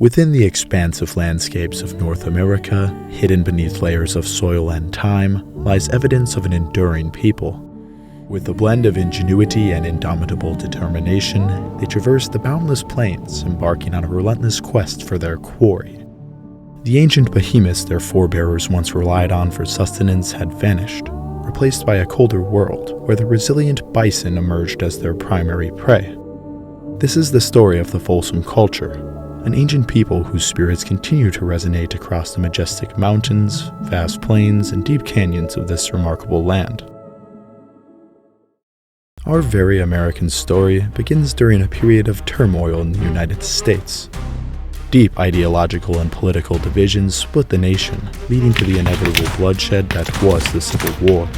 Within the expansive landscapes of North America, hidden beneath layers of soil and time, lies evidence of an enduring people. With a blend of ingenuity and indomitable determination, they traversed the boundless plains, embarking on a relentless quest for their quarry. The ancient behemoths their forebears once relied on for sustenance had vanished, replaced by a colder world where the resilient bison emerged as their primary prey. This is the story of the Folsom Culture, an ancient people whose spirits continue to resonate across the majestic mountains, vast plains, and deep canyons of this remarkable land. Our very American story begins during a period of turmoil in the United States. Deep ideological and political divisions split the nation, leading to the inevitable bloodshed that was the Civil War.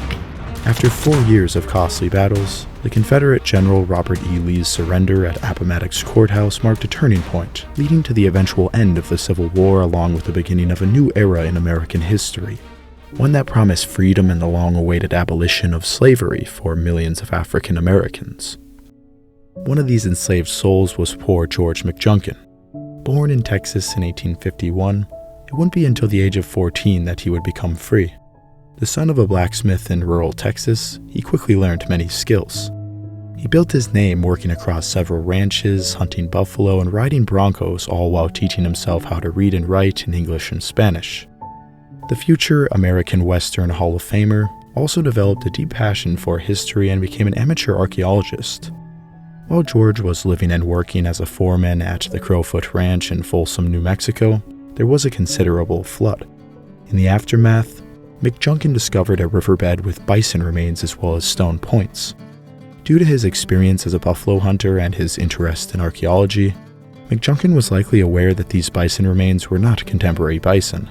After 4 years of costly battles, the Confederate General Robert E. Lee's surrender at Appomattox Courthouse marked a turning point, leading to the eventual end of the Civil War along with the beginning of a new era in American history, one that promised freedom and the long-awaited abolition of slavery for millions of African Americans. One of these enslaved souls was poor George McJunkin. Born in Texas in 1851, it wouldn't be until the age of 14 that he would become free. The son of a blacksmith in rural Texas, he quickly learned many skills. He built his name working across several ranches, hunting buffalo, and riding broncos, all while teaching himself how to read and write in English and Spanish. The future American Western Hall of Famer also developed a deep passion for history and became an amateur archaeologist. While George was living and working as a foreman at the Crowfoot Ranch in Folsom, New Mexico, there was a considerable flood. In the aftermath, McJunkin discovered a riverbed with bison remains as well as stone points. Due to his experience as a buffalo hunter and his interest in archaeology, McJunkin was likely aware that these bison remains were not contemporary bison.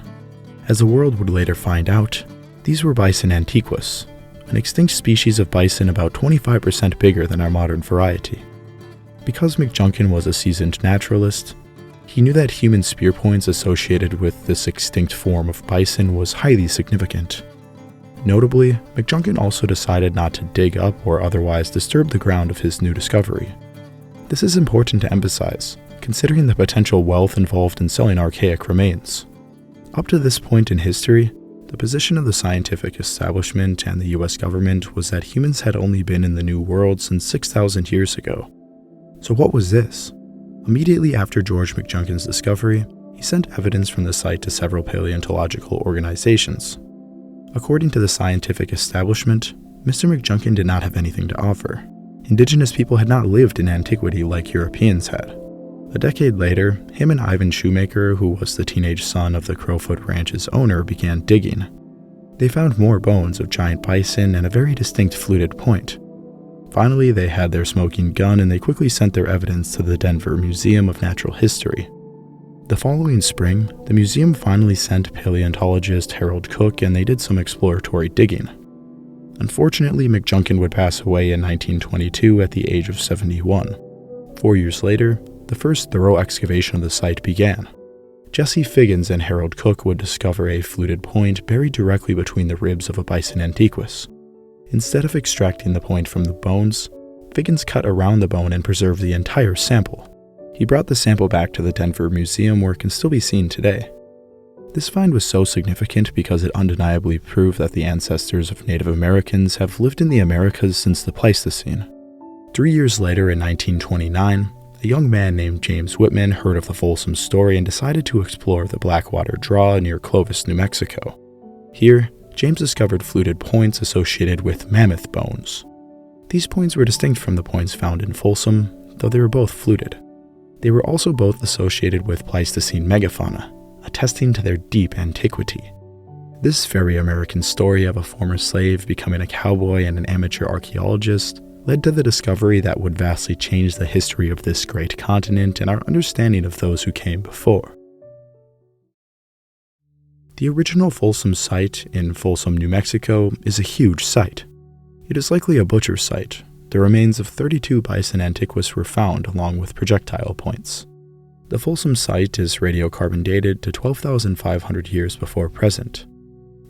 As the world would later find out, these were Bison antiquus, an extinct species of bison about 25% bigger than our modern variety. Because McJunkin was a seasoned naturalist, he knew that human spear points associated with this extinct form of bison was highly significant. Notably, McJunkin also decided not to dig up or otherwise disturb the ground of his new discovery. This is important to emphasize, considering the potential wealth involved in selling archaic remains. Up to this point in history, the position of the scientific establishment and the US government was that humans had only been in the New World since 6,000 years ago. So what was this? Immediately after George McJunkin's discovery, he sent evidence from the site to several paleontological organizations. According to the scientific establishment, Mr. McJunkin did not have anything to offer. Indigenous people had not lived in antiquity like Europeans had. A decade later, him and Ivan Shoemaker, who was the teenage son of the Crowfoot Ranch's owner, began digging. They found more bones of giant bison and a very distinct fluted point. Finally, they had their smoking gun and they quickly sent their evidence to the Denver Museum of Natural History. The following spring, the museum finally sent paleontologist Harold Cook and they did some exploratory digging. Unfortunately, McJunkin would pass away in 1922 at the age of 71. 4 years later, the first thorough excavation of the site began. Jesse Figgins and Harold Cook would discover a fluted point buried directly between the ribs of a Bison antiquus. Instead of extracting the point from the bones, Figgins cut around the bone and preserved the entire sample. He brought the sample back to the Denver Museum where it can still be seen today. This find was so significant because it undeniably proved that the ancestors of Native Americans have lived in the Americas since the Pleistocene. 3 years later, in 1929, a young man named James Whitman heard of the Folsom story and decided to explore the Blackwater Draw near Clovis, New Mexico. Here, James discovered fluted points associated with mammoth bones. These points were distinct from the points found in Folsom, though they were both fluted. They were also both associated with Pleistocene megafauna, attesting to their deep antiquity. This very American story of a former slave becoming a cowboy and an amateur archaeologist led to the discovery that would vastly change the history of this great continent and our understanding of those who came before. The original Folsom site in Folsom, New Mexico is a huge site. It is likely a butcher site. The remains of 32 Bison antiquus were found along with projectile points. The Folsom site is radiocarbon dated to 12,500 years before present.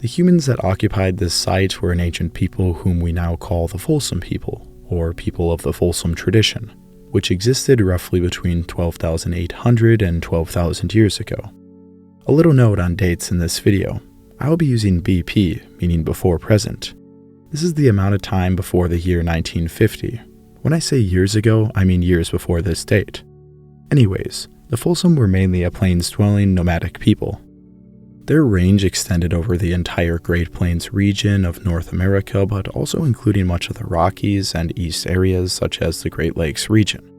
The humans that occupied this site were an ancient people whom we now call the Folsom people, or people of the Folsom tradition, which existed roughly between 12,800 and 12,000 years ago. A little note on dates in this video. I will be using BP, meaning before present. This is the amount of time before the year 1950. When I say years ago, I mean years before this date. Anyways, the Folsom were mainly a plains-dwelling nomadic people. Their range extended over the entire Great Plains region of North America, but also including much of the Rockies and east areas such as the Great Lakes region.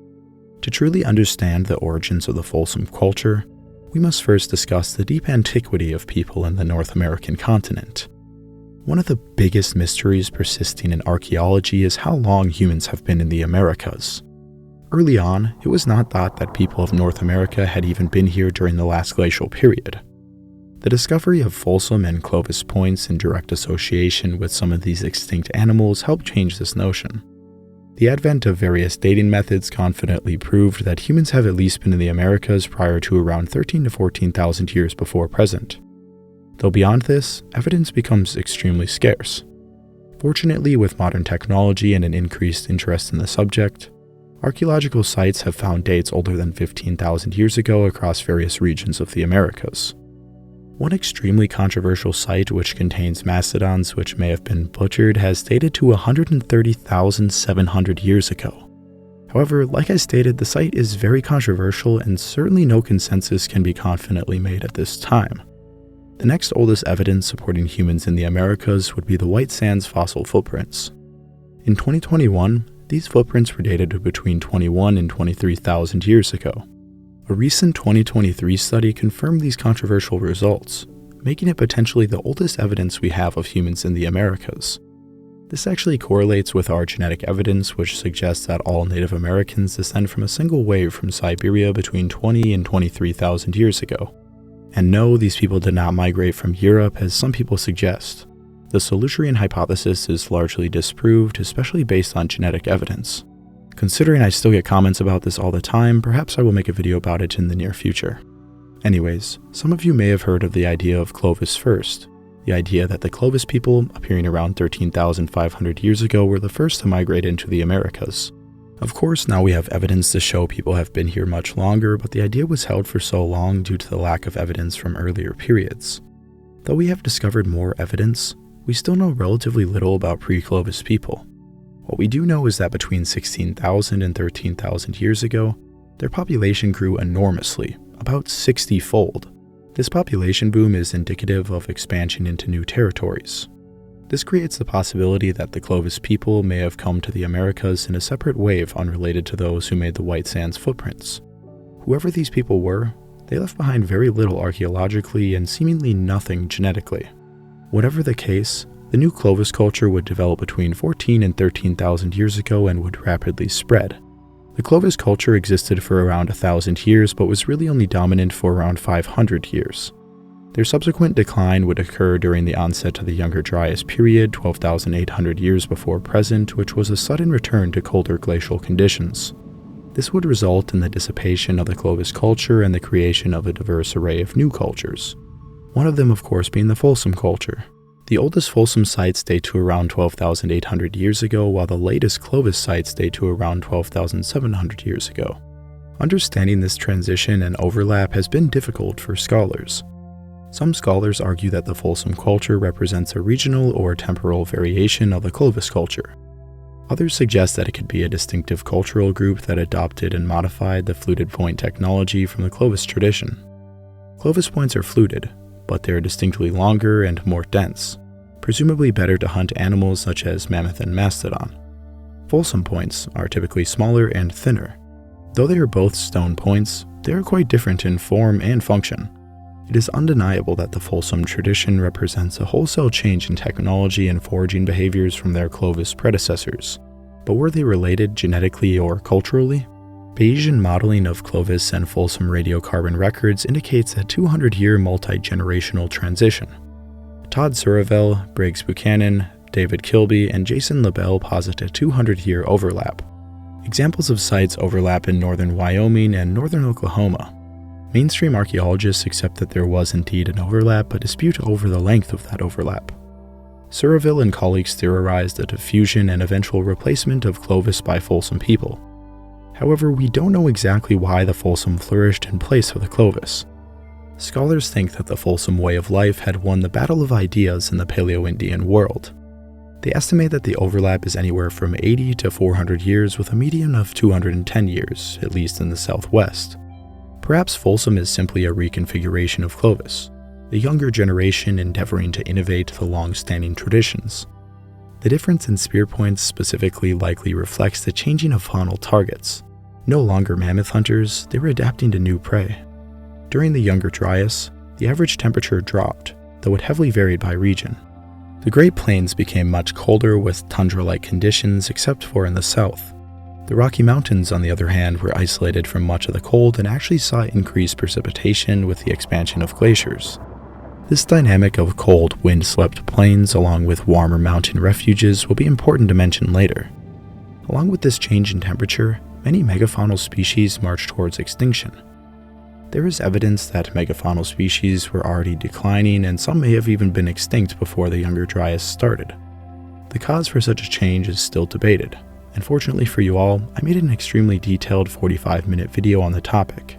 To truly understand the origins of the Folsom culture, we must first discuss the deep antiquity of people in the North American continent. One of the biggest mysteries persisting in archaeology is how long humans have been in the Americas. Early on, it was not thought that people of North America had even been here during the last glacial period. The discovery of Folsom and Clovis points in direct association with some of these extinct animals helped change this notion. The advent of various dating methods confidently proved that humans have at least been in the Americas prior to around 13,000 to 14,000 years before present. Though beyond this, evidence becomes extremely scarce. Fortunately, with modern technology and an increased interest in the subject, archaeological sites have found dates older than 15,000 years ago across various regions of the Americas. One extremely controversial site which contains mastodons which may have been butchered has dated to 130,700 years ago. However, like I stated, the site is very controversial and certainly no consensus can be confidently made at this time. The next oldest evidence supporting humans in the Americas would be the White Sands fossil footprints. In 2021, these footprints were dated to between 21 and 23,000 years ago. A recent 2023 study confirmed these controversial results, making it potentially the oldest evidence we have of humans in the Americas. This actually correlates with our genetic evidence, which suggests that all Native Americans descend from a single wave from Siberia between 20 and 23,000 years ago. And no, these people did not migrate from Europe as some people suggest. The Solutrean hypothesis is largely disproved, especially based on genetic evidence. Considering I still get comments about this all the time, perhaps I will make a video about it in the near future. Anyways, some of you may have heard of the idea of Clovis first. The idea that the Clovis people, appearing around 13,500 years ago, were the first to migrate into the Americas. Of course, now we have evidence to show people have been here much longer, but the idea was held for so long due to the lack of evidence from earlier periods. Though we have discovered more evidence, we still know relatively little about pre-Clovis people. What we do know is that between 16,000 and 13,000 years ago, their population grew enormously, about 60-fold. This population boom is indicative of expansion into new territories. This creates the possibility that the Clovis people may have come to the Americas in a separate wave unrelated to those who made the White Sands footprints. Whoever these people were, they left behind very little archaeologically and seemingly nothing genetically. Whatever the case, the new Clovis culture would develop between 14 and 13,000 years ago and would rapidly spread. The Clovis culture existed for around 1,000 years but was really only dominant for around 500 years. Their subsequent decline would occur during the onset of the Younger Dryas period, 12,800 years before present, which was a sudden return to colder glacial conditions. This would result in the dissipation of the Clovis culture and the creation of a diverse array of new cultures. One of them, of course, being the Folsom culture. The oldest Folsom sites date to around 12,800 years ago, while the latest Clovis sites date to around 12,700 years ago. Understanding this transition and overlap has been difficult for scholars. Some scholars argue that the Folsom culture represents a regional or temporal variation of the Clovis culture. Others suggest that it could be a distinctive cultural group that adopted and modified the fluted point technology from the Clovis tradition. Clovis points are fluted, but they are distinctly longer and more dense, presumably better to hunt animals such as mammoth and mastodon. Folsom points are typically smaller and thinner. Though they are both stone points, they are quite different in form and function. It is undeniable that the Folsom tradition represents a wholesale change in technology and foraging behaviors from their Clovis predecessors. But were they related genetically or culturally? Bayesian modeling of Clovis and Folsom radiocarbon records indicates a 200-year multi-generational transition. Todd Suravel, Briggs Buchanan, David Kilby, and Jason LaBelle posit a 200-year overlap. Examples of sites overlap in northern Wyoming and northern Oklahoma. Mainstream archaeologists accept that there was indeed an overlap, but dispute over the length of that overlap. Suravel and colleagues theorized a diffusion and eventual replacement of Clovis by Folsom people. However, we don't know exactly why the Folsom flourished in place of the Clovis. Scholars think that the Folsom way of life had won the battle of ideas in the Paleo-Indian world. They estimate that the overlap is anywhere from 80 to 400 years with a median of 210 years, at least in the southwest. Perhaps Folsom is simply a reconfiguration of Clovis, the younger generation endeavoring to innovate the long-standing traditions. The difference in spear points specifically likely reflects the changing of faunal targets. No longer mammoth hunters, they were adapting to new prey. During the younger Dryas, the average temperature dropped, though it heavily varied by region. The Great Plains became much colder with tundra-like conditions except for in the south. The Rocky Mountains, on the other hand, were isolated from much of the cold and actually saw increased precipitation with the expansion of glaciers. This dynamic of cold, wind-swept plains along with warmer mountain refuges will be important to mention later. Along with this change in temperature, many megafaunal species marched towards extinction. There is evidence that megafaunal species were already declining and some may have even been extinct before the younger Dryas started. The cause for such a change is still debated, and fortunately for you all, I made an extremely detailed 45-minute video on the topic.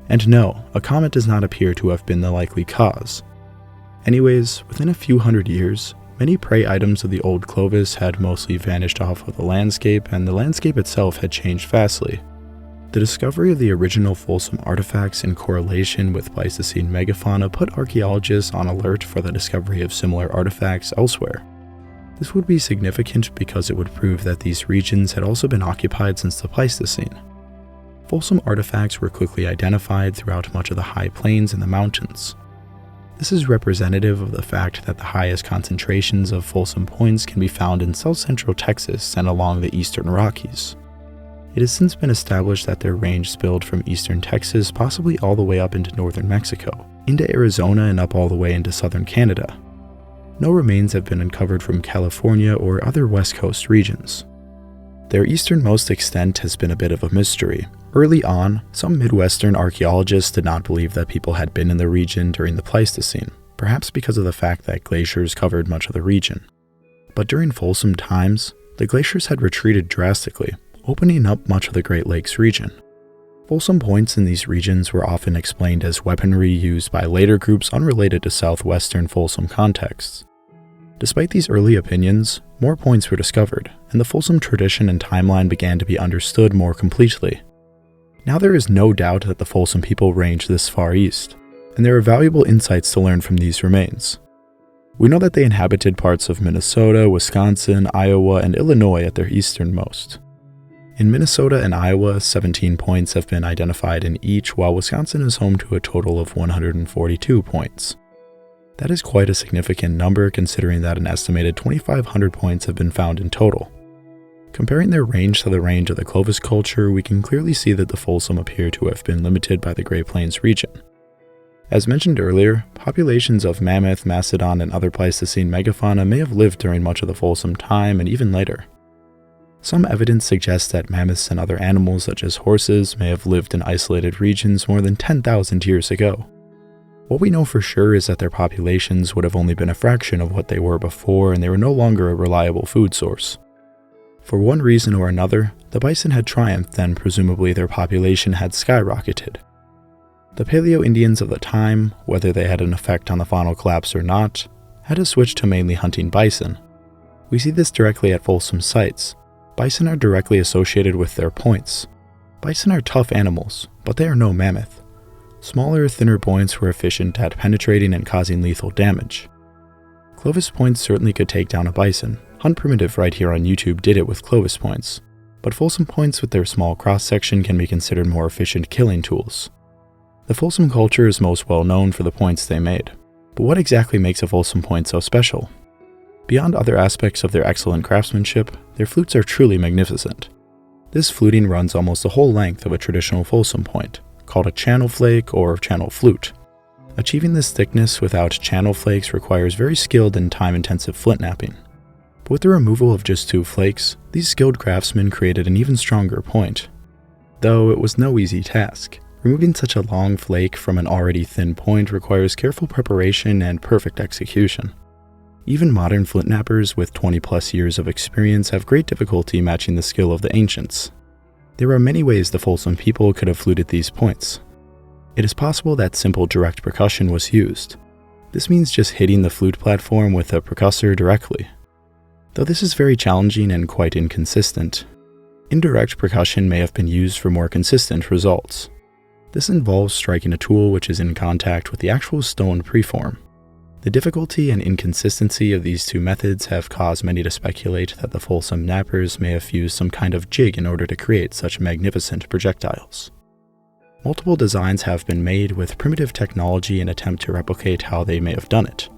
And no, a comet does not appear to have been the likely cause. Anyways, within a few hundred years, many prey items of the old Clovis had mostly vanished off of the landscape, and the landscape itself had changed vastly. The discovery of the original Folsom artifacts in correlation with Pleistocene megafauna put archaeologists on alert for the discovery of similar artifacts elsewhere. This would be significant because it would prove that these regions had also been occupied since the Pleistocene. Folsom artifacts were quickly identified throughout much of the high plains and the mountains. This is representative of the fact that the highest concentrations of Folsom points can be found in south-central Texas and along the eastern Rockies. It has since been established that their range spilled from eastern Texas possibly all the way up into northern Mexico, into Arizona and up all the way into southern Canada. No remains have been uncovered from California or other west coast regions. Their easternmost extent has been a bit of a mystery. Early on, some Midwestern archaeologists did not believe that people had been in the region during the Pleistocene, perhaps because of the fact that glaciers covered much of the region. But during Folsom times, the glaciers had retreated drastically, opening up much of the Great Lakes region. Folsom points in these regions were often explained as weaponry used by later groups unrelated to southwestern Folsom contexts. Despite these early opinions, more points were discovered, and the Folsom tradition and timeline began to be understood more completely. Now there is no doubt that the Folsom people ranged this far east, and there are valuable insights to learn from these remains. We know that they inhabited parts of Minnesota, Wisconsin, Iowa, and Illinois at their easternmost. In Minnesota and Iowa, 17 points have been identified in each, while Wisconsin is home to a total of 142 points. That is quite a significant number considering that an estimated 2,500 points have been found in total. Comparing their range to the range of the Clovis culture, we can clearly see that the Folsom appear to have been limited by the Great Plains region. As mentioned earlier, populations of mammoth, mastodon, and other Pleistocene megafauna may have lived during much of the Folsom time and even later. Some evidence suggests that mammoths and other animals such as horses may have lived in isolated regions more than 10,000 years ago. What we know for sure is that their populations would have only been a fraction of what they were before, and they were no longer a reliable food source. For one reason or another, the bison had triumphed and presumably their population had skyrocketed. The Paleo-Indians of the time, whether they had an effect on the faunal collapse or not, had to switch to mainly hunting bison. We see this directly at Folsom sites. Bison are directly associated with their points. Bison are tough animals, but they are no mammoth. Smaller, thinner points were efficient at penetrating and causing lethal damage. Clovis points certainly could take down a bison. Hunt Primitive right here on YouTube did it with Clovis points, but Folsom points with their small cross-section can be considered more efficient killing tools. The Folsom culture is most well known for the points they made, but what exactly makes a Folsom point so special? Beyond other aspects of their excellent craftsmanship, their flutes are truly magnificent. This fluting runs almost the whole length of a traditional Folsom point, called a channel flake or channel flute. Achieving this thickness without channel flakes requires very skilled and time-intensive flintknapping. But with the removal of just 2 flakes, these skilled craftsmen created an even stronger point. Though it was no easy task. Removing such a long flake from an already thin point requires careful preparation and perfect execution. Even modern flintknappers with 20+ years of experience have great difficulty matching the skill of the ancients. There are many ways the Folsom people could have fluted these points. It is possible that simple direct percussion was used. This means just hitting the flute platform with a percussor directly. Though this is very challenging and quite inconsistent, indirect percussion may have been used for more consistent results. This involves striking a tool which is in contact with the actual stone preform. The difficulty and inconsistency of these two methods have caused many to speculate that the Folsom knappers may have used some kind of jig in order to create such magnificent projectiles. Multiple designs have been made with primitive technology in an attempt to replicate how they may have done it.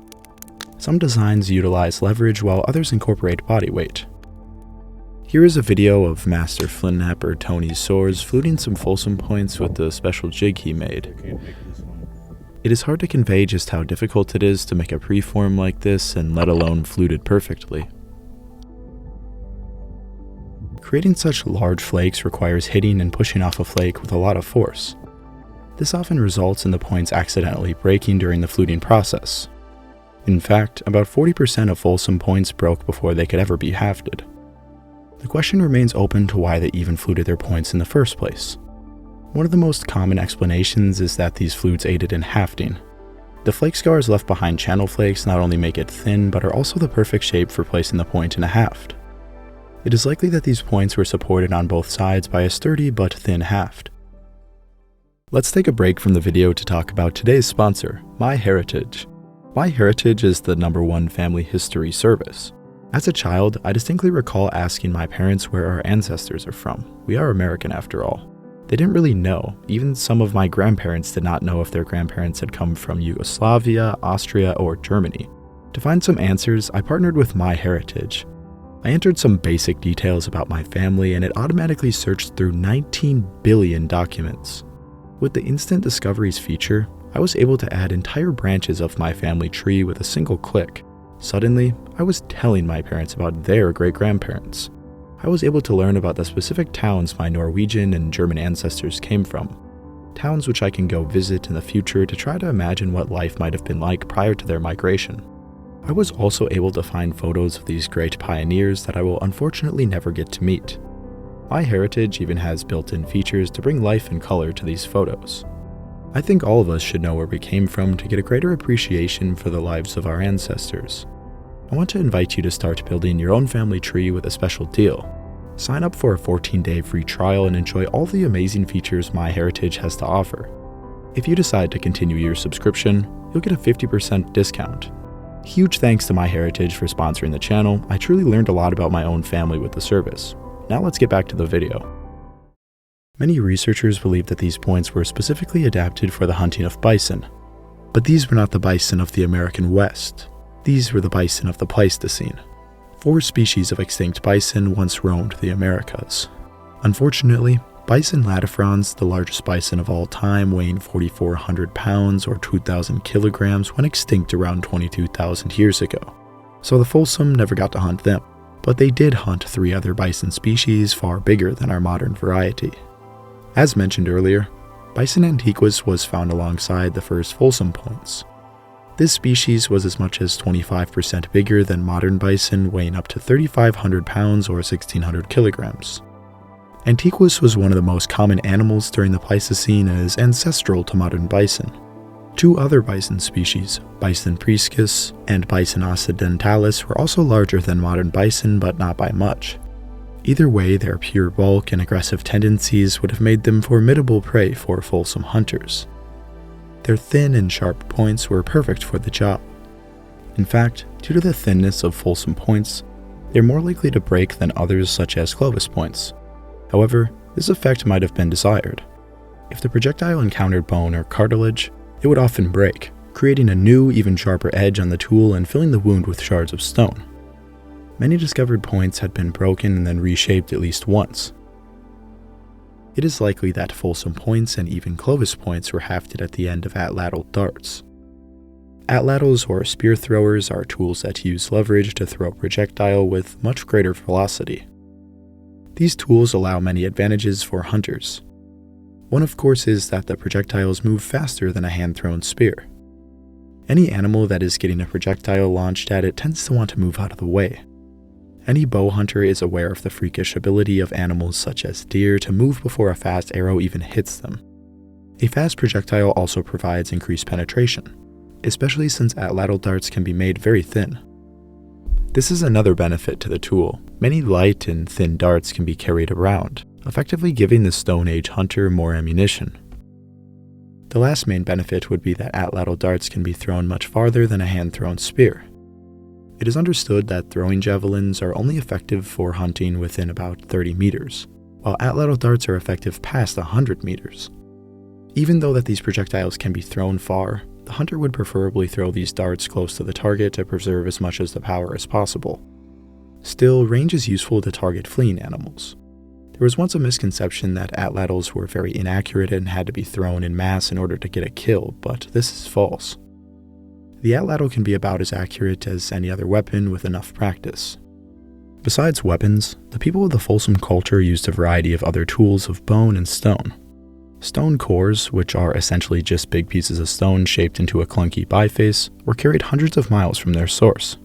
Some designs utilize leverage while others incorporate body weight. Here is a video of Master Flintknapper Tony Soares fluting some Folsom points with the special jig he made. It is hard to convey just how difficult it is to make a preform like this, and let alone flute it perfectly. Creating such large flakes requires hitting and pushing off a flake with a lot of force. This often results in the points accidentally breaking during the fluting process. In fact, about 40% of Folsom points broke before they could ever be hafted. The question remains open to why they even fluted their points in the first place. One of the most common explanations is that these flutes aided in hafting. The flake scars left behind channel flakes not only make it thin, but are also the perfect shape for placing the point in a haft. It is likely that these points were supported on both sides by a sturdy but thin haft. Let's take a break from the video to talk about today's sponsor, MyHeritage. MyHeritage is the #1 family history service. As a child, I distinctly recall asking my parents where our ancestors are from. We are American after all. They didn't really know. Even some of my grandparents did not know if their grandparents had come from Yugoslavia, Austria, or Germany. To find some answers, I partnered with MyHeritage. I entered some basic details about my family, and it automatically searched through 19 billion documents. With the Instant Discoveries feature, I was able to add entire branches of my family tree with a single click. Suddenly, I was telling my parents about their great-grandparents. I was able to learn about the specific towns my Norwegian and German ancestors came from. Towns which I can go visit in the future to try to imagine what life might have been like prior to their migration. I was also able to find photos of these great pioneers that I will unfortunately never get to meet. MyHeritage even has built-in features to bring life and color to these photos. I think all of us should know where we came from to get a greater appreciation for the lives of our ancestors. I want to invite you to start building your own family tree with a special deal. Sign up for a 14-day free trial and enjoy all the amazing features MyHeritage has to offer. If you decide to continue your subscription, you'll get a 50% discount. Huge thanks to MyHeritage for sponsoring the channel. I truly learned a lot about my own family with the service. Now let's get back to the video. Many researchers believe that these points were specifically adapted for the hunting of bison. But these were not the bison of the American West. These were the bison of the Pleistocene. 4 species of extinct bison once roamed the Americas. Unfortunately, bison latifrons, the largest bison of all time, weighing 4,400 pounds or 2,000 kilograms, went extinct around 22,000 years ago. So the Folsom never got to hunt them. But they did hunt 3 other bison species far bigger than our modern variety. As mentioned earlier, Bison antiquus was found alongside the first Folsom points. This species was as much as 25% bigger than modern bison, weighing up to 3,500 pounds or 1,600 kilograms. Antiquus was one of the most common animals during the Pleistocene and is ancestral to modern bison. 2 other bison species, Bison priscus and Bison occidentalis, were also larger than modern bison, but not by much. Either way, their pure bulk and aggressive tendencies would have made them formidable prey for Folsom hunters. Their thin and sharp points were perfect for the job. In fact, due to the thinness of Folsom points, they are more likely to break than others such as Clovis points. However, this effect might have been desired. If the projectile encountered bone or cartilage, it would often break, creating a new, even sharper edge on the tool and filling the wound with shards of stone. Many discovered points had been broken and then reshaped at least once. It is likely that Folsom points and even Clovis points were hafted at the end of Atlatl darts. Atlatls, or spear throwers, are tools that use leverage to throw a projectile with much greater velocity. These tools allow many advantages for hunters. One, of course, is that the projectiles move faster than a hand-thrown spear. Any animal that is getting a projectile launched at it tends to want to move out of the way. Any bow hunter is aware of the freakish ability of animals such as deer to move before a fast arrow even hits them. A fast projectile also provides increased penetration, especially since Atlatl darts can be made very thin. This is another benefit to the tool. Many light and thin darts can be carried around, effectively giving the Stone Age hunter more ammunition. The last main benefit would be that Atlatl darts can be thrown much farther than a hand-thrown spear. It is understood that throwing javelins are only effective for hunting within about 30 meters, while Atlatl darts are effective past 100 meters. Even though that these projectiles can be thrown far, the hunter would preferably throw these darts close to the target to preserve as much of the power as possible. Still, range is useful to target fleeing animals. There was once a misconception that Atlatls were very inaccurate and had to be thrown in mass in order to get a kill, but this is false. The Atlatl can be about as accurate as any other weapon with enough practice. Besides weapons, the people of the Folsom culture used a variety of other tools of bone and stone. Stone cores, which are essentially just big pieces of stone shaped into a clunky biface, were carried hundreds of miles from their source.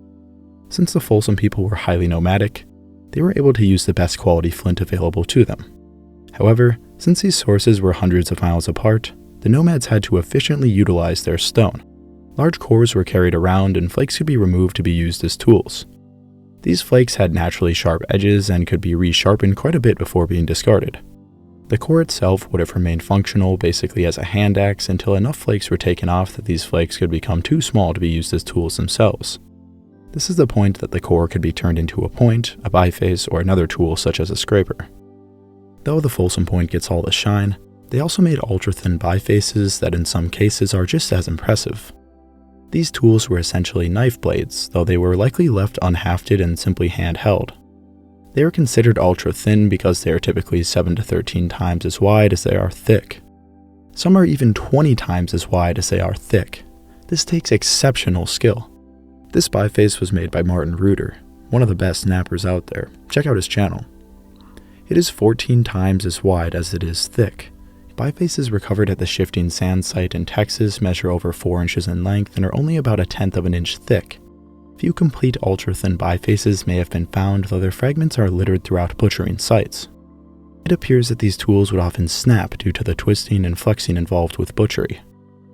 Since the Folsom people were highly nomadic, they were able to use the best quality flint available to them. However, since these sources were hundreds of miles apart, the nomads had to efficiently utilize their stone. Large cores were carried around and flakes could be removed to be used as tools. These flakes had naturally sharp edges and could be resharpened quite a bit before being discarded. The core itself would have remained functional basically as a hand axe until enough flakes were taken off that these flakes could become too small to be used as tools themselves. This is the point that the core could be turned into a point, a biface, or another tool such as a scraper. Though the Folsom point gets all the shine, they also made ultra-thin bifaces that in some cases are just as impressive. These tools were essentially knife blades, though they were likely left unhafted and simply handheld. They are considered ultra-thin because they are typically 7 to 13 times as wide as they are thick. Some are even 20 times as wide as they are thick. This takes exceptional skill. This biface was made by Martin Reuter, one of the best knappers out there. Check out his channel. It is 14 times as wide as it is thick. Bifaces recovered at the Shifting Sand site in Texas measure over 4 inches in length and are only about 1/10 of an inch thick. Few complete ultra-thin bifaces may have been found, though their fragments are littered throughout butchering sites. It appears that these tools would often snap due to the twisting and flexing involved with butchery.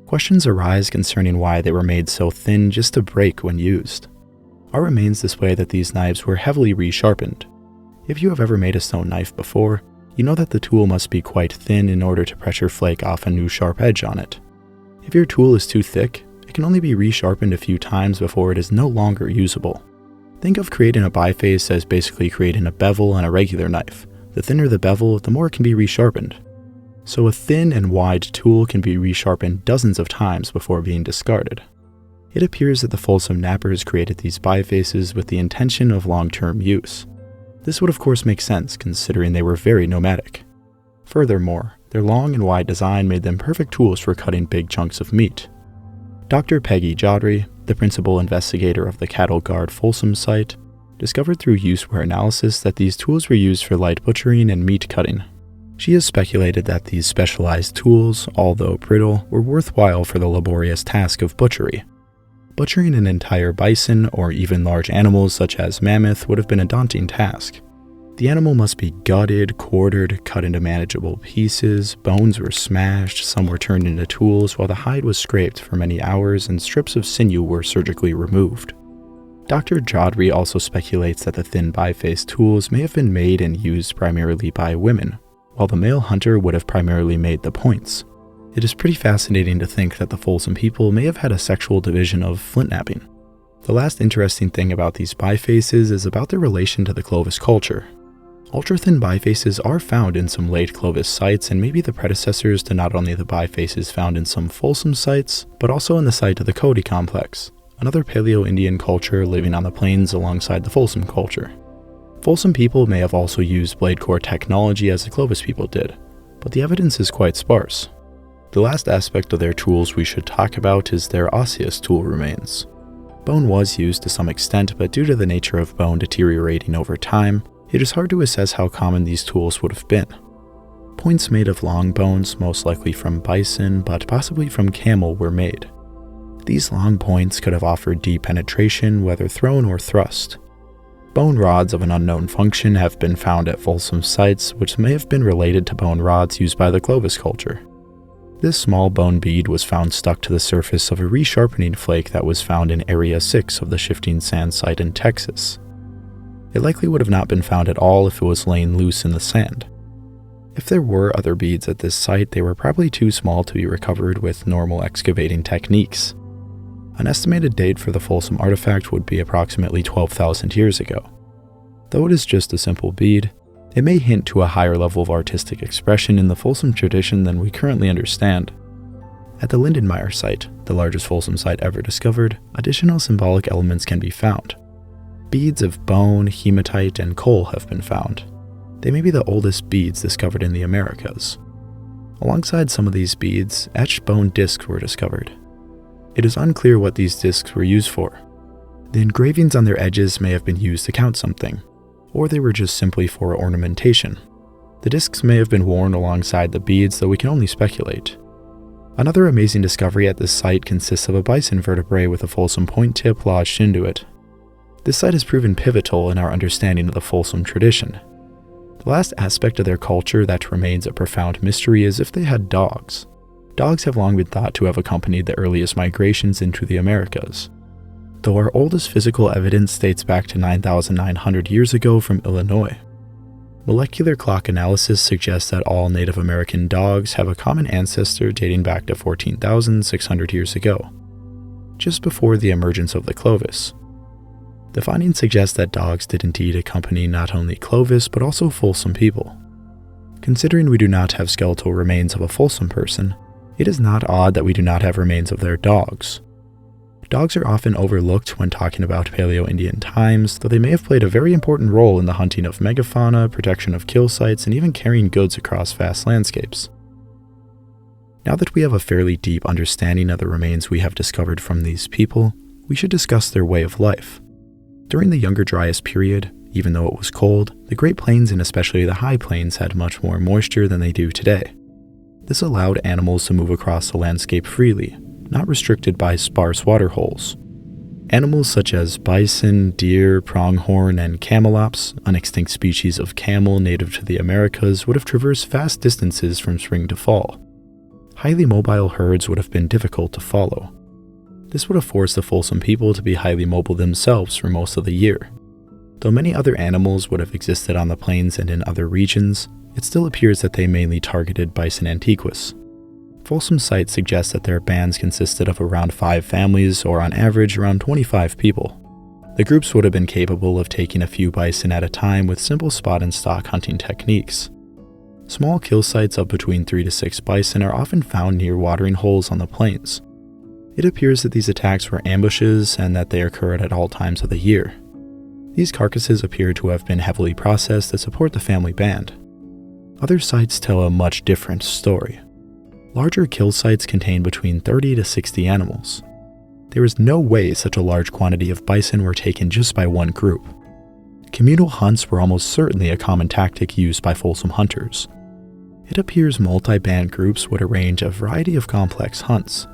Questions arise concerning why they were made so thin just to break when used. Our remains display that these knives were heavily resharpened. If you have ever made a stone knife before, you know that the tool must be quite thin in order to pressure flake off a new sharp edge on it. If your tool is too thick, it can only be resharpened a few times before it is no longer usable. Think of creating a biface as basically creating a bevel on a regular knife. The thinner the bevel, the more it can be resharpened. So a thin and wide tool can be resharpened dozens of times before being discarded. It appears that the Folsom knappers created these bifaces with the intention of long-term use. This would of course make sense considering they were very nomadic. Furthermore, their long and wide design made them perfect tools for cutting big chunks of meat. Dr. Peggy Jodry, the principal investigator of the Cattle Guard Folsom site, discovered through use-wear analysis that these tools were used for light butchering and meat cutting. She has speculated that these specialized tools, although brittle, were worthwhile for the laborious task of butchery. Butchering an entire bison or even large animals such as mammoth would have been a daunting task. The animal must be gutted, quartered, cut into manageable pieces, bones were smashed, some were turned into tools while the hide was scraped for many hours and strips of sinew were surgically removed. Dr. Jodry also speculates that the thin biface tools may have been made and used primarily by women, while the male hunter would have primarily made the points. It is pretty fascinating to think that the Folsom people may have had a sexual division of flintknapping. The last interesting thing about these bifaces is about their relation to the Clovis culture. Ultra-thin bifaces are found in some late Clovis sites and may be the predecessors to not only the bifaces found in some Folsom sites, but also in the site of the Cody complex, another Paleo-Indian culture living on the plains alongside the Folsom culture. Folsom people may have also used blade core technology as the Clovis people did, but the evidence is quite sparse. The last aspect of their tools we should talk about is their osseous tool remains. Bone was used to some extent, but due to the nature of bone deteriorating over time, it is hard to assess how common these tools would have been. Points made of long bones, most likely from bison, but possibly from camel, were made. These long points could have offered deep penetration, whether thrown or thrust. Bone rods of an unknown function have been found at Folsom sites, which may have been related to bone rods used by the Clovis culture. This small bone bead was found stuck to the surface of a resharpening flake that was found in Area 6 of the Shifting Sand site in Texas. It likely would have not been found at all if it was laying loose in the sand. If there were other beads at this site, they were probably too small to be recovered with normal excavating techniques. An estimated date for the Folsom artifact would be approximately 12,000 years ago. Though it is just a simple bead, it may hint to a higher level of artistic expression in the Folsom tradition than we currently understand. At the Lindenmeyer site, the largest Folsom site ever discovered, additional symbolic elements can be found. Beads of bone, hematite, and coal have been found. They may be the oldest beads discovered in the Americas. Alongside some of these beads, etched bone discs were discovered. It is unclear what these discs were used for. The engravings on their edges may have been used to count something, or they were just simply for ornamentation. The discs may have been worn alongside the beads, though we can only speculate. Another amazing discovery at this site consists of a bison vertebrae with a Folsom point tip lodged into it. This site has proven pivotal in our understanding of the Folsom tradition. The last aspect of their culture that remains a profound mystery is if they had dogs. Dogs have long been thought to have accompanied the earliest migrations into the Americas. Though our oldest physical evidence dates back to 9,900 years ago from Illinois. Molecular clock analysis suggests that all Native American dogs have a common ancestor dating back to 14,600 years ago, just before the emergence of the Clovis. The findings suggest that dogs did indeed accompany not only Clovis but also Folsom people. Considering we do not have skeletal remains of a Folsom person, it is not odd that we do not have remains of their dogs. Dogs are often overlooked when talking about Paleo-Indian times, though they may have played a very important role in the hunting of megafauna, protection of kill sites, and even carrying goods across vast landscapes. Now that we have a fairly deep understanding of the remains we have discovered from these people, we should discuss their way of life. During the Younger Dryas period, even though it was cold, the Great Plains and especially the High Plains had much more moisture than they do today. This allowed animals to move across the landscape freely, not restricted by sparse water holes. Animals such as bison, deer, pronghorn, and camelops, an extinct species of camel native to the Americas, would have traversed vast distances from spring to fall. Highly mobile herds would have been difficult to follow. This would have forced the Folsom people to be highly mobile themselves for most of the year. Though many other animals would have existed on the plains and in other regions, it still appears that they mainly targeted Bison antiquus. Folsom sites suggest that their bands consisted of around 5 families, or on average around 25 people. The groups would have been capable of taking a few bison at a time with simple spot and stalk hunting techniques. Small kill sites of between 3 to 6 bison are often found near watering holes on the plains. It appears that these attacks were ambushes and that they occurred at all times of the year. These carcasses appear to have been heavily processed to support the family band. Other sites tell a much different story. Larger kill sites contain between 30 to 60 animals. There is no way such a large quantity of bison were taken just by one group. Communal hunts were almost certainly a common tactic used by Folsom hunters. It appears multi-band groups would arrange a variety of complex hunts.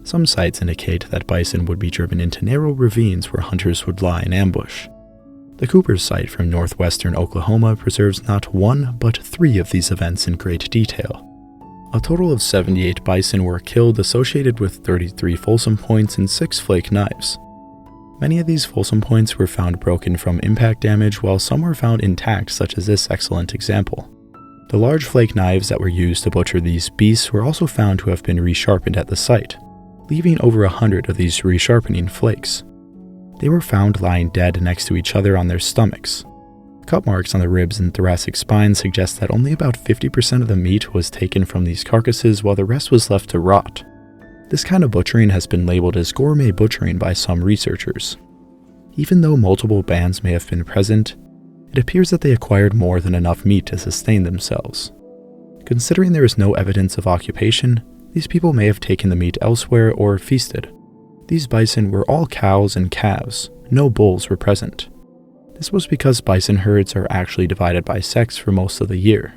Some sites indicate that bison would be driven into narrow ravines where hunters would lie in ambush. The Cooper's site from northwestern Oklahoma preserves not 1 but 3 of these events in great detail. A total of 78 bison were killed associated with 33 Folsom points and 6 flake knives. Many of these Folsom points were found broken from impact damage, while some were found intact, such as this excellent example. The large flake knives that were used to butcher these beasts were also found to have been resharpened at the site, leaving over 100 of these resharpening flakes. They were found lying dead next to each other on their stomachs. Cut marks on the ribs and thoracic spine suggest that only about 50% of the meat was taken from these carcasses while the rest was left to rot. This kind of butchering has been labeled as gourmet butchering by some researchers. Even though multiple bands may have been present, it appears that they acquired more than enough meat to sustain themselves. Considering there is no evidence of occupation, these people may have taken the meat elsewhere or feasted. These bison were all cows and calves, no bulls were present. This was because bison herds are actually divided by sex for most of the year.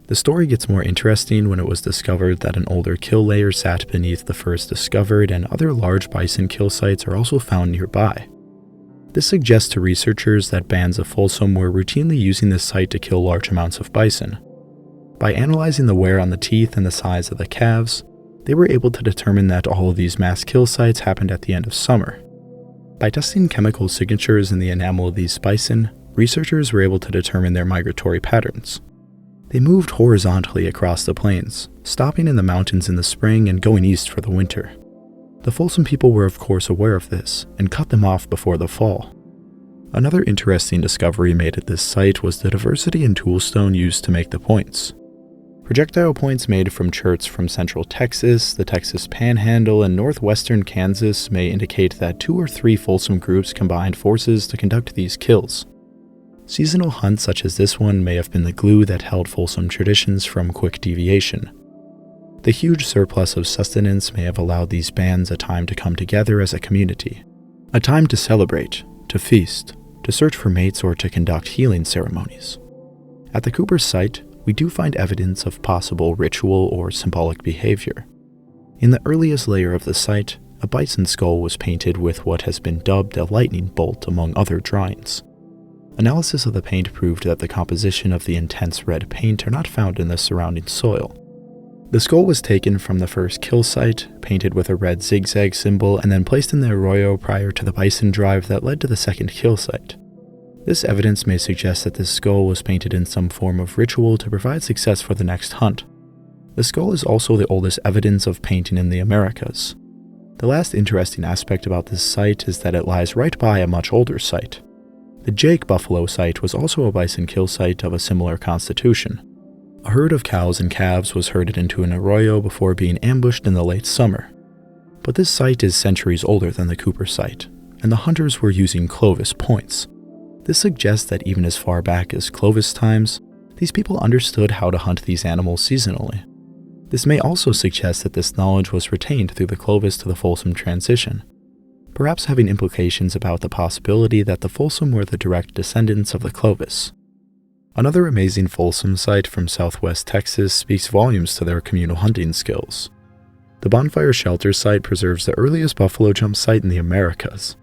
The story gets more interesting when it was discovered that an older kill layer sat beneath the first discovered, and other large bison kill sites are also found nearby. This suggests to researchers that bands of Folsom were routinely using this site to kill large amounts of bison. By analyzing the wear on the teeth and the size of the calves, they were able to determine that all of these mass kill sites happened at the end of summer. By testing chemical signatures in the enamel of these bison, researchers were able to determine their migratory patterns. They moved horizontally across the plains, stopping in the mountains in the spring and going east for the winter. The Folsom people were of course aware of this and cut them off before the fall. Another interesting discovery made at this site was the diversity in toolstone used to make the points. Projectile points made from cherts from central Texas, the Texas Panhandle, and northwestern Kansas may indicate that 2 or 3 Folsom groups combined forces to conduct these kills. Seasonal hunts such as this one may have been the glue that held Folsom traditions from quick deviation. The huge surplus of sustenance may have allowed these bands a time to come together as a community, a time to celebrate, to feast, to search for mates, or to conduct healing ceremonies. At the Cooper site, we do find evidence of possible ritual or symbolic behavior. In the earliest layer of the site, a bison skull was painted with what has been dubbed a lightning bolt among other drawings. Analysis of the paint proved that the composition of the intense red paint are not found in the surrounding soil. The skull was taken from the first kill site, painted with a red zigzag symbol, and then placed in the arroyo prior to the bison drive that led to the second kill site. This evidence may suggest that this skull was painted in some form of ritual to provide success for the next hunt. The skull is also the oldest evidence of painting in the Americas. The last interesting aspect about this site is that it lies right by a much older site. The Jake Buffalo site was also a bison kill site of a similar constitution. A herd of cows and calves was herded into an arroyo before being ambushed in the late summer. But this site is centuries older than the Cooper site, and the hunters were using Clovis points. This suggests that even as far back as Clovis times, these people understood how to hunt these animals seasonally. This may also suggest that this knowledge was retained through the Clovis to the Folsom transition, perhaps having implications about the possibility that the Folsom were the direct descendants of the Clovis. Another amazing Folsom site from southwest Texas speaks volumes to their communal hunting skills. The Bonfire Shelter site preserves the earliest buffalo jump site in the Americas.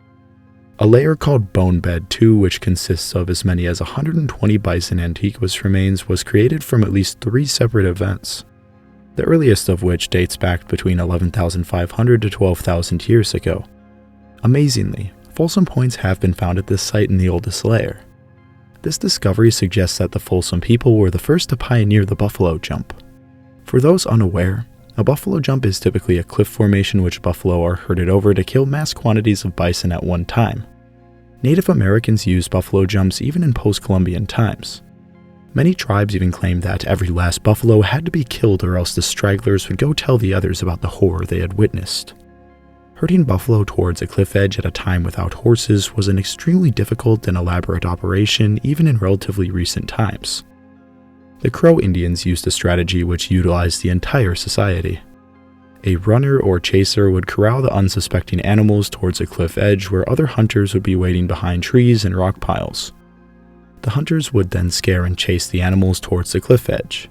A layer called Bone Bed 2, which consists of as many as 120 bison antiquus remains, was created from at least 3 separate events, the earliest of which dates back between 11,500 to 12,000 years ago. Amazingly, Folsom points have been found at this site in the oldest layer. This discovery suggests that the Folsom people were the first to pioneer the buffalo jump. For those unaware, a buffalo jump is typically a cliff formation which buffalo are herded over to kill mass quantities of bison at one time. Native Americans used buffalo jumps even in post-Columbian times. Many tribes even claimed that every last buffalo had to be killed or else the stragglers would go tell the others about the horror they had witnessed. Herding buffalo towards a cliff edge at a time without horses was an extremely difficult and elaborate operation even in relatively recent times. The Crow Indians used a strategy which utilized the entire society. A runner or chaser would corral the unsuspecting animals towards a cliff edge where other hunters would be waiting behind trees and rock piles. The hunters would then scare and chase the animals towards the cliff edge.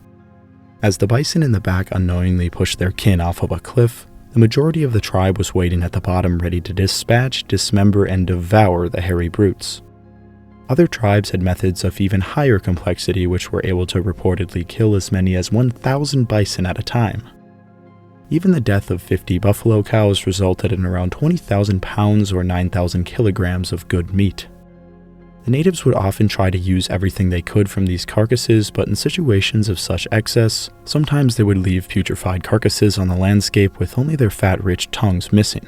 As the bison in the back unknowingly pushed their kin off of a cliff, the majority of the tribe was waiting at the bottom ready to dispatch, dismember, and devour the hairy brutes. Other tribes had methods of even higher complexity which were able to reportedly kill as many as 1,000 bison at a time. Even the death of 50 buffalo cows resulted in around 20,000 pounds or 9,000 kilograms of good meat. The natives would often try to use everything they could from these carcasses, but in situations of such excess, sometimes they would leave putrefied carcasses on the landscape with only their fat-rich tongues missing.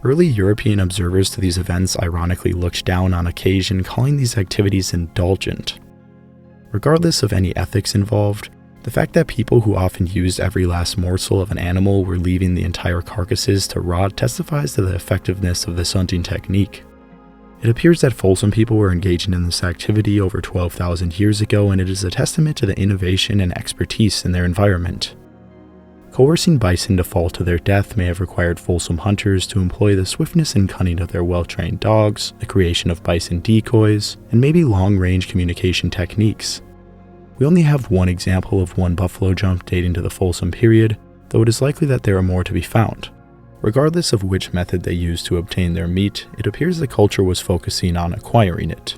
Early European observers to these events ironically looked down on occasion, calling these activities indulgent. Regardless of any ethics involved, the fact that people who often used every last morsel of an animal were leaving the entire carcasses to rot testifies to the effectiveness of this hunting technique. It appears that Folsom people were engaging in this activity over 12,000 years ago, and it is a testament to the innovation and expertise in their environment. Coercing bison to fall to their death may have required Folsom hunters to employ the swiftness and cunning of their well-trained dogs, the creation of bison decoys, and maybe long-range communication techniques. We only have one example of one buffalo jump dating to the Folsom period, though it is likely that there are more to be found. Regardless of which method they used to obtain their meat, it appears the culture was focusing on acquiring it.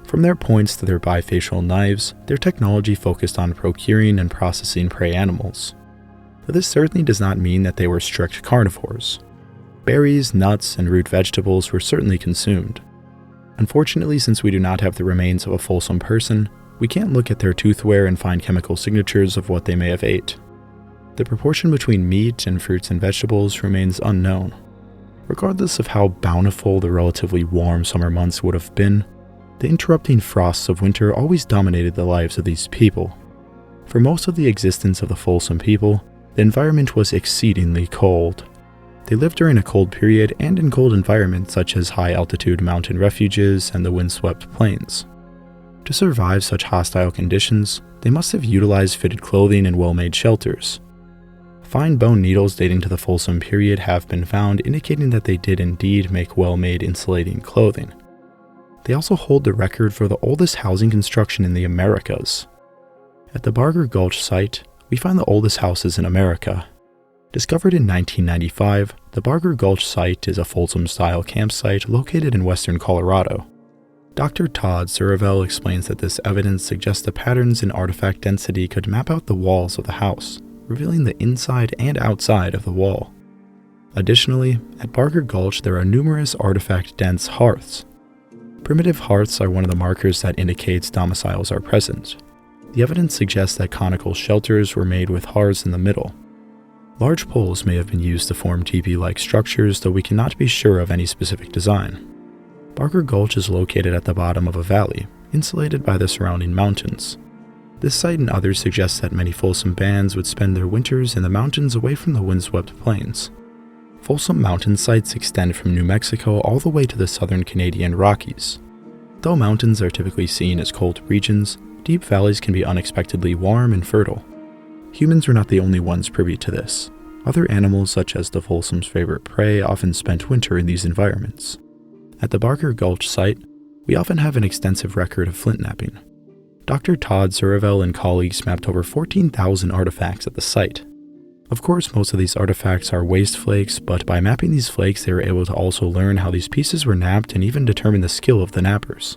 From their points to their bifacial knives, their technology focused on procuring and processing prey animals. But this certainly does not mean that they were strict carnivores. Berries, nuts, and root vegetables were certainly consumed. Unfortunately, since we do not have the remains of a Folsom person, we can't look at their toothware and find chemical signatures of what they may have ate. The proportion between meat and fruits and vegetables remains unknown. Regardless of how bountiful the relatively warm summer months would have been, the interrupting frosts of winter always dominated the lives of these people. For most of the existence of the Folsom people, the environment was exceedingly cold. They lived during a cold period and in cold environments such as high-altitude mountain refuges and the windswept plains. To survive such hostile conditions, they must have utilized fitted clothing and well-made shelters. Fine bone needles dating to the Folsom period have been found, indicating that they did indeed make well-made insulating clothing. They also hold the record for the oldest housing construction in the Americas. At the Barger Gulch site, we find the oldest houses in America. Discovered in 1995, the Barger Gulch site is a Folsom-style campsite located in western Colorado. Dr. Todd Suravel explains that this evidence suggests the patterns in artifact density could map out the walls of the house, revealing the inside and outside of the wall. Additionally, at Barger Gulch there are numerous artifact-dense hearths. Primitive hearths are one of the markers that indicates domiciles are present. The evidence suggests that conical shelters were made with hearths in the middle. Large poles may have been used to form teepee-like structures, though we cannot be sure of any specific design. Barger Gulch is located at the bottom of a valley, insulated by the surrounding mountains. This site and others suggest that many Folsom bands would spend their winters in the mountains away from the windswept plains. Folsom mountain sites extend from New Mexico all the way to the southern Canadian Rockies. Though mountains are typically seen as cold regions, deep valleys can be unexpectedly warm and fertile. Humans were not the only ones privy to this. Other animals, such as the Folsom's favorite prey, often spent winter in these environments. At the Barger Gulch site, we often have an extensive record of flintknapping. Dr. Todd Suravel and colleagues mapped over 14,000 artifacts at the site. Of course, most of these artifacts are waste flakes, but by mapping these flakes, they were able to also learn how these pieces were knapped and even determine the skill of the knappers.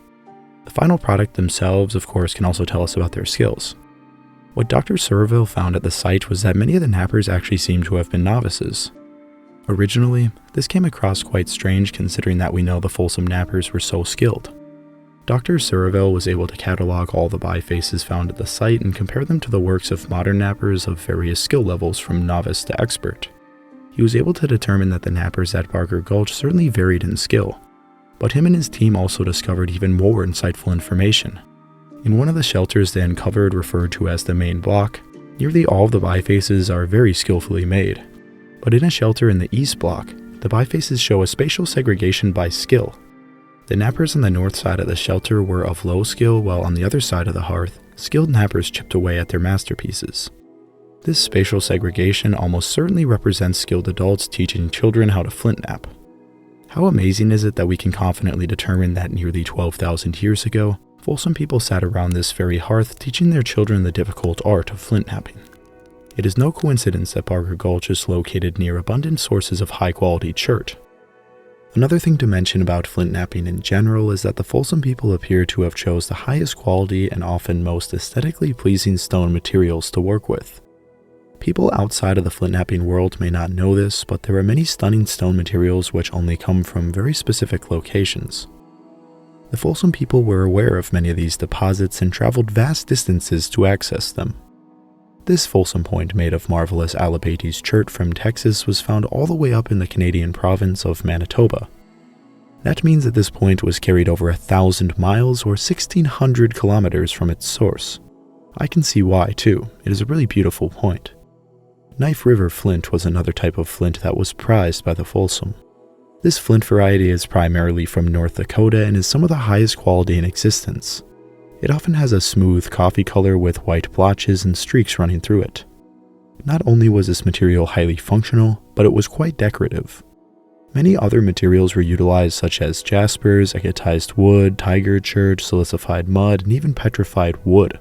The final product themselves, of course, can also tell us about their skills. What Dr. Suravel found at the site was that many of the knappers actually seemed to have been novices. Originally, this came across quite strange considering that we know the Folsom knappers were so skilled. Dr. Suravel was able to catalog all the bifaces found at the site and compare them to the works of modern knappers of various skill levels from novice to expert. He was able to determine that the knappers at Barger Gulch certainly varied in skill, but him and his team also discovered even more insightful information. In one of the shelters they uncovered, referred to as the main block, nearly all of the bifaces are very skillfully made. But in a shelter in the east block, the bifaces show a spatial segregation by skill. The knappers on the north side of the shelter were of low skill, while on the other side of the hearth, skilled knappers chipped away at their masterpieces. This spatial segregation almost certainly represents skilled adults teaching children how to flintknap. How amazing is it that we can confidently determine that nearly 12,000 years ago, Folsom people sat around this very hearth teaching their children the difficult art of flintknapping. It is no coincidence that Barger Gulch is located near abundant sources of high-quality chert. Another thing to mention about flintknapping in general is that the Folsom people appear to have chose the highest quality and often most aesthetically pleasing stone materials to work with. People outside of the flintknapping world may not know this, but there are many stunning stone materials which only come from very specific locations. The Folsom people were aware of many of these deposits and traveled vast distances to access them. This Folsom point made of marvelous Alabaites chert from Texas was found all the way up in the Canadian province of Manitoba. That means that this point was carried over 1,000 miles or 1,600 kilometers from its source. I can see why too, it is a really beautiful point. Knife River flint was another type of flint that was prized by the Folsom. This flint variety is primarily from North Dakota and is some of the highest quality in existence. It often has a smooth coffee color with white blotches and streaks running through it. Not only was this material highly functional, but it was quite decorative. Many other materials were utilized such as jaspers, agatized wood, tiger chert, silicified mud, and even petrified wood.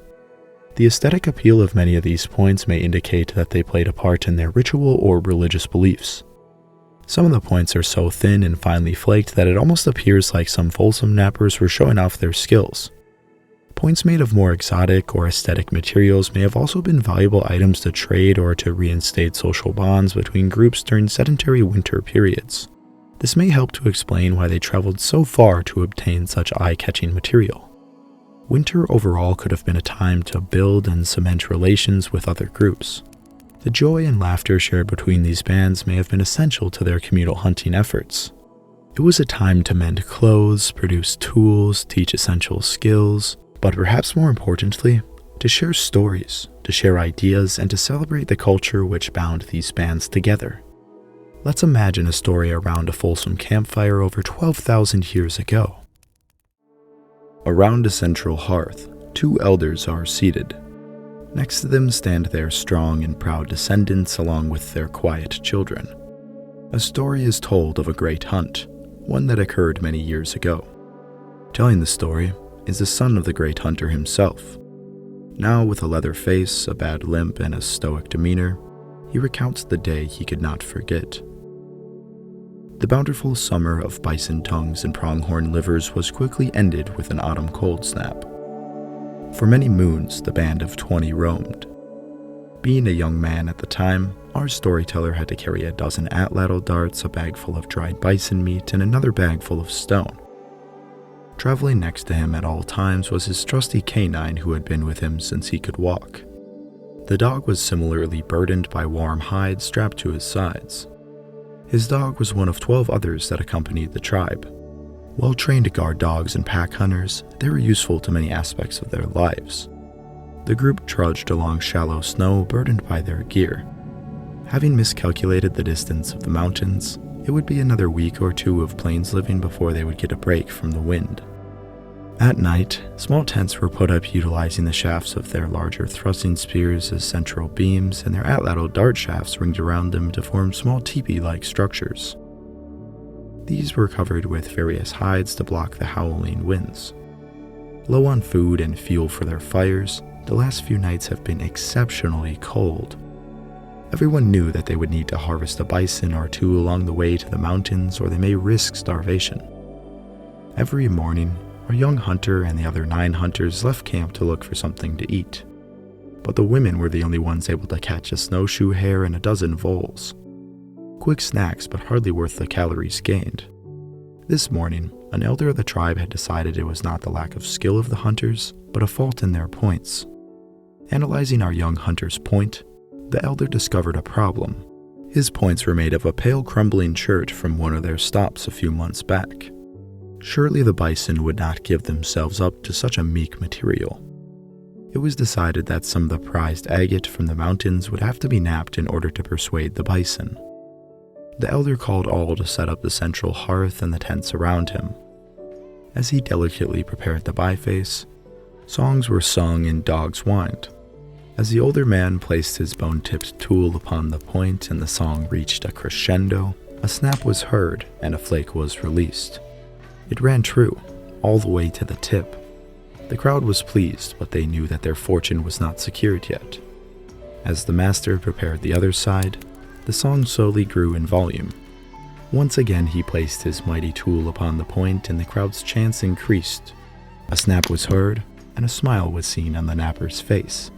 The aesthetic appeal of many of these points may indicate that they played a part in their ritual or religious beliefs. Some of the points are so thin and finely flaked that it almost appears like some Folsom knappers were showing off their skills. Points made of more exotic or aesthetic materials may have also been valuable items to trade or to reinstate social bonds between groups during sedentary winter periods. This may help to explain why they traveled so far to obtain such eye-catching material. Winter overall could have been a time to build and cement relations with other groups. The joy and laughter shared between these bands may have been essential to their communal hunting efforts. It was a time to mend clothes, produce tools, teach essential skills, but perhaps more importantly, to share stories, to share ideas, and to celebrate the culture which bound these bands together. Let's imagine a story around a Folsom campfire over 12,000 years ago. Around a central hearth, two elders are seated. Next to them stand their strong and proud descendants along with their quiet children. A story is told of a great hunt, one that occurred many years ago. Telling the story is the son of the great hunter himself. Now with a leather face, a bad limp, and a stoic demeanor, he recounts the day he could not forget. The bountiful summer of bison tongues and pronghorn livers was quickly ended with an autumn cold snap. For many moons, the band of 20 roamed. Being a young man at the time, our storyteller had to carry a dozen Atlatl darts, a bag full of dried bison meat, and another bag full of stone. Traveling next to him at all times was his trusty canine who had been with him since he could walk. The dog was similarly burdened by warm hides strapped to his sides. His dog was one of 12 others that accompanied the tribe. Well-trained guard dogs and pack hunters, they were useful to many aspects of their lives. The group trudged along shallow snow burdened by their gear. Having miscalculated the distance of the mountains, it would be another week or two of plains living before they would get a break from the wind. At night, small tents were put up utilizing the shafts of their larger thrusting spears as central beams, and their Atlatl dart shafts ringed around them to form small teepee-like structures. These were covered with various hides to block the howling winds. Low on food and fuel for their fires, the last few nights have been exceptionally cold. Everyone knew that they would need to harvest a bison or two along the way to the mountains, or they may risk starvation. Every morning, our young hunter and the other 9 hunters left camp to look for something to eat. But the women were the only ones able to catch a snowshoe hare and a dozen voles. Quick snacks, but hardly worth the calories gained. This morning, an elder of the tribe had decided it was not the lack of skill of the hunters, but a fault in their points. Analyzing our young hunter's point, the elder discovered a problem. His points were made of a pale crumbling chert from one of their stops a few months back. Surely the bison would not give themselves up to such a meek material. It was decided that some of the prized agate from the mountains would have to be knapped in order to persuade the bison. The elder called all to set up the central hearth and the tents around him. As he delicately prepared the biface, songs were sung and dogs whined. As the older man placed his bone-tipped tool upon the point and the song reached a crescendo, a snap was heard and a flake was released. It ran true, all the way to the tip. The crowd was pleased, but they knew that their fortune was not secured yet. As the master prepared the other side, the song slowly grew in volume. Once again he placed his mighty tool upon the point and the crowd's chants increased. A snap was heard, and a smile was seen on the napper's face.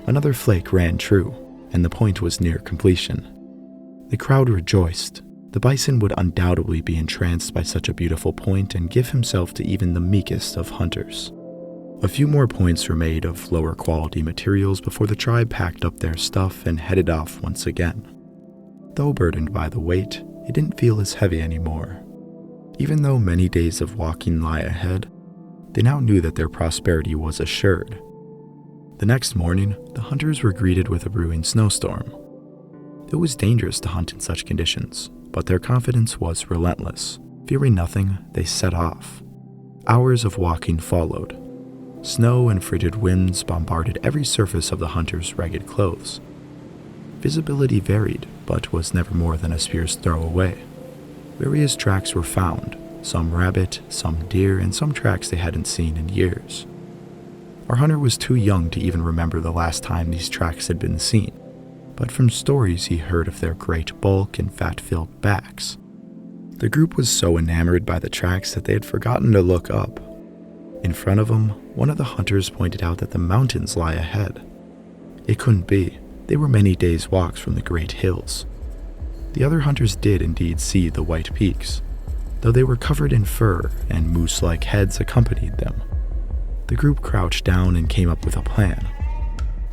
Another flake ran true, and the point was near completion. The crowd rejoiced. The bison would undoubtedly be entranced by such a beautiful point and give himself to even the meekest of hunters. A few more points were made of lower quality materials before the tribe packed up their stuff and headed off once again. Though burdened by the weight, it didn't feel as heavy anymore. Even though many days of walking lie ahead, they now knew that their prosperity was assured. The next morning, the hunters were greeted with a brewing snowstorm. It was dangerous to hunt in such conditions, but their confidence was relentless. Fearing nothing, they set off. Hours of walking followed. Snow and frigid winds bombarded every surface of the hunters' ragged clothes. Visibility varied, but was never more than a spear's throw away. Various tracks were found, some rabbit, some deer, and some tracks they hadn't seen in years. Our hunter was too young to even remember the last time these tracks had been seen, but from stories he heard of their great bulk and fat-filled backs. The group was so enamored by the tracks that they had forgotten to look up. In front of them, one of the hunters pointed out that the mountains lie ahead. It couldn't be. They were many days' walks from the great hills. The other hunters did indeed see the white peaks, though they were covered in fur and moose-like heads accompanied them. The group crouched down and came up with a plan.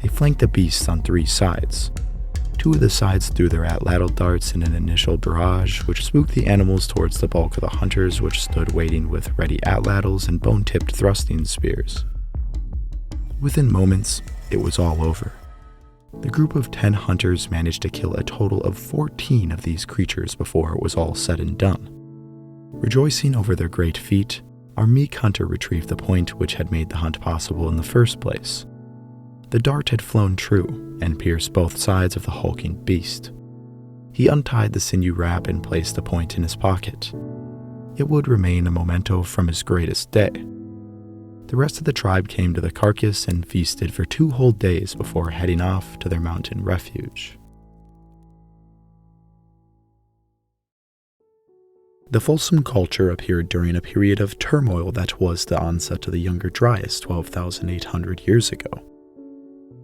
They flanked the beasts on 3 sides. 2 of the sides threw their Atlatl darts in an initial barrage, which spooked the animals towards the bulk of the hunters, which stood waiting with ready Atlatls and bone-tipped thrusting spears. Within moments, it was all over. The group of 10 hunters managed to kill a total of 14 of these creatures before it was all said and done. Rejoicing over their great feat, our meek hunter retrieved the point which had made the hunt possible in the first place. The dart had flown true and pierced both sides of the hulking beast. He untied the sinew wrap and placed the point in his pocket. It would remain a memento from his greatest day. The rest of the tribe came to the carcass and feasted for 2 whole days before heading off to their mountain refuge. The Folsom culture appeared during a period of turmoil that was the onset of the Younger Dryas 12,800 years ago.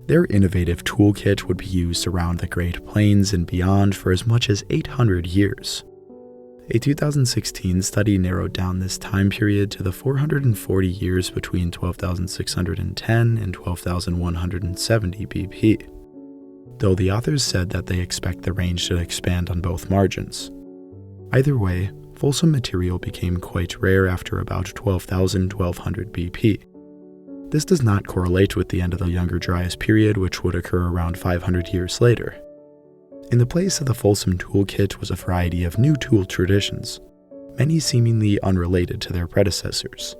Their innovative toolkit would be used around the Great Plains and beyond for as much as 800 years. A 2016 study narrowed down this time period to the 440 years between 12,610 and 12,170 BP, though the authors said that they expect the range to expand on both margins. Either way, Folsom material became quite rare after about 12,1200 BP. This does not correlate with the end of the Younger Dryas period, which would occur around 500 years later. In the place of the Folsom toolkit was a variety of new tool traditions, many seemingly unrelated to their predecessors.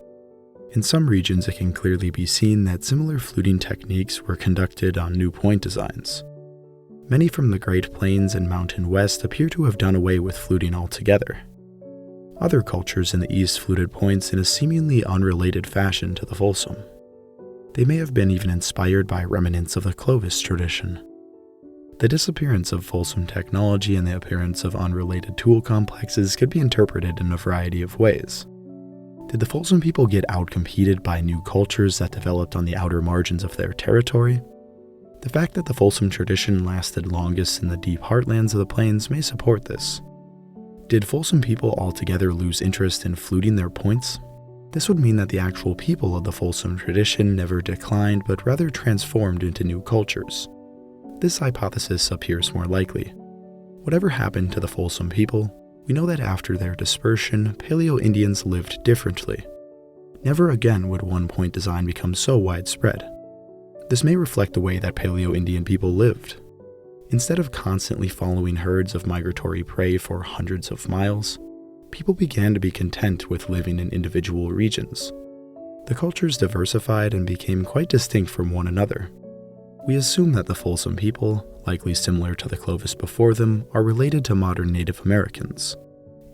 In some regions, it can clearly be seen that similar fluting techniques were conducted on new point designs. Many from the Great Plains and Mountain West appear to have done away with fluting altogether. Other cultures in the East fluted points in a seemingly unrelated fashion to the Folsom. They may have been even inspired by remnants of the Clovis tradition. The disappearance of Folsom technology and the appearance of unrelated tool complexes could be interpreted in a variety of ways. Did the Folsom people get outcompeted by new cultures that developed on the outer margins of their territory? The fact that the Folsom tradition lasted longest in the deep heartlands of the plains may support this. Did Folsom people altogether lose interest in fluting their points? This would mean that the actual people of the Folsom tradition never declined but rather transformed into new cultures. This hypothesis appears more likely. Whatever happened to the Folsom people, we know that after their dispersion, Paleo-Indians lived differently. Never again would one-point design become so widespread. This may reflect the way that Paleo-Indian people lived. Instead of constantly following herds of migratory prey for hundreds of miles, people began to be content with living in individual regions. The cultures diversified and became quite distinct from one another. We assume that the Folsom people, likely similar to the Clovis before them, are related to modern Native Americans.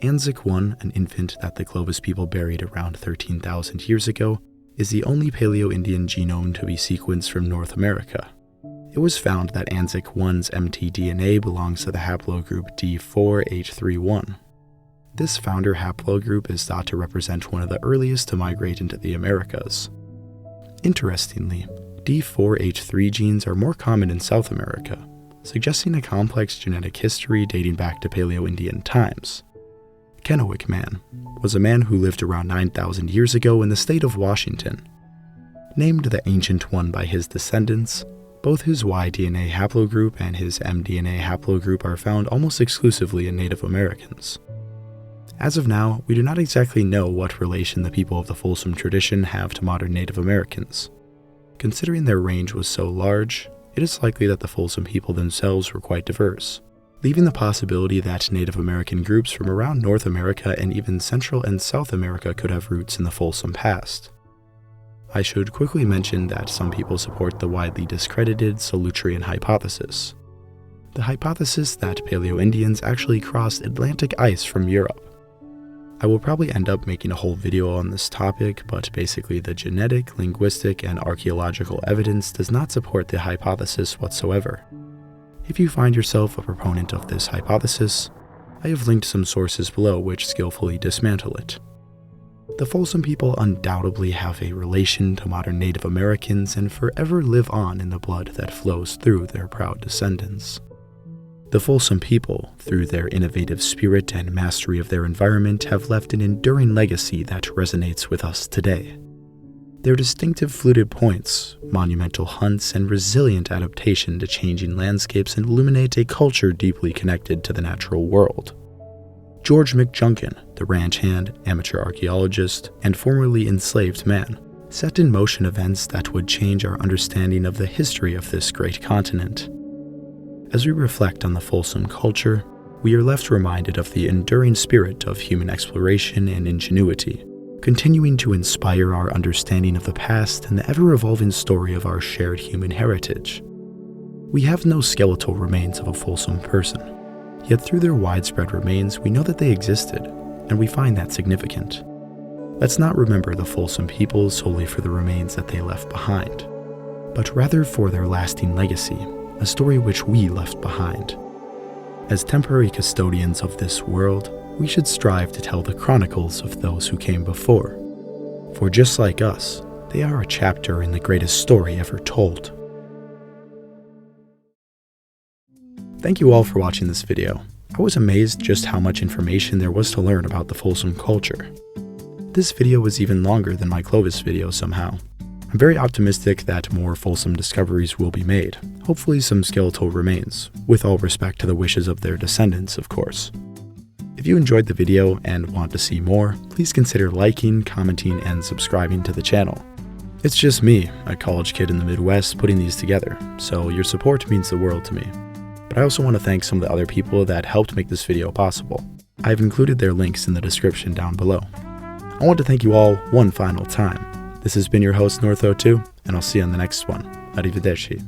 Anzac I, an infant that the Clovis people buried around 13,000 years ago, is the only Paleo-Indian genome to be sequenced from North America. It was found that Anzac I's mtDNA belongs to the haplogroup D4H31. This founder haplogroup is thought to represent one of the earliest to migrate into the Americas. Interestingly, D4H3 genes are more common in South America, suggesting a complex genetic history dating back to Paleo-Indian times. Kennewick Man was a man who lived around 9,000 years ago in the state of Washington. Named the Ancient One by his descendants, both his Y-DNA haplogroup and his mDNA haplogroup are found almost exclusively in Native Americans. As of now, we do not exactly know what relation the people of the Folsom tradition have to modern Native Americans. Considering their range was so large, it is likely that the Folsom people themselves were quite diverse, leaving the possibility that Native American groups from around North America and even Central and South America could have roots in the Folsom past. I should quickly mention that some people support the widely discredited Solutrean hypothesis, the hypothesis that Paleo-Indians actually crossed Atlantic ice from Europe. I will probably end up making a whole video on this topic, but basically the genetic, linguistic, and archaeological evidence does not support the hypothesis whatsoever. If you find yourself a proponent of this hypothesis, I have linked some sources below which skillfully dismantle it. The Folsom people undoubtedly have a relation to modern Native Americans and forever live on in the blood that flows through their proud descendants. The Folsom people, through their innovative spirit and mastery of their environment, have left an enduring legacy that resonates with us today. Their distinctive fluted points, monumental hunts, and resilient adaptation to changing landscapes illuminate a culture deeply connected to the natural world. George McJunkin, the ranch hand, amateur archaeologist, and formerly enslaved man, set in motion events that would change our understanding of the history of this great continent. As we reflect on the Folsom culture, we are left reminded of the enduring spirit of human exploration and ingenuity, continuing to inspire our understanding of the past and the ever-evolving story of our shared human heritage. We have no skeletal remains of a Folsom person, yet through their widespread remains we know that they existed, and we find that significant. Let's not remember the Folsom people solely for the remains that they left behind, but rather for their lasting legacy, a story which we left behind. As temporary custodians of this world, we should strive to tell the chronicles of those who came before. For just like us, they are a chapter in the greatest story ever told. Thank you all for watching this video. I was amazed just how much information there was to learn about the Folsom culture. This video was even longer than my Clovis video somehow. I'm very optimistic that more Folsom discoveries will be made, hopefully some skeletal remains, with all respect to the wishes of their descendants, of course. If you enjoyed the video and want to see more, please consider liking, commenting, and subscribing to the channel. It's just me, a college kid in the Midwest, putting these together, so your support means the world to me. But I also want to thank some of the other people that helped make this video possible. I've included their links in the description down below. I want to thank you all one final time. This has been your host, North02, and I'll see you on the next one. Arrivederci.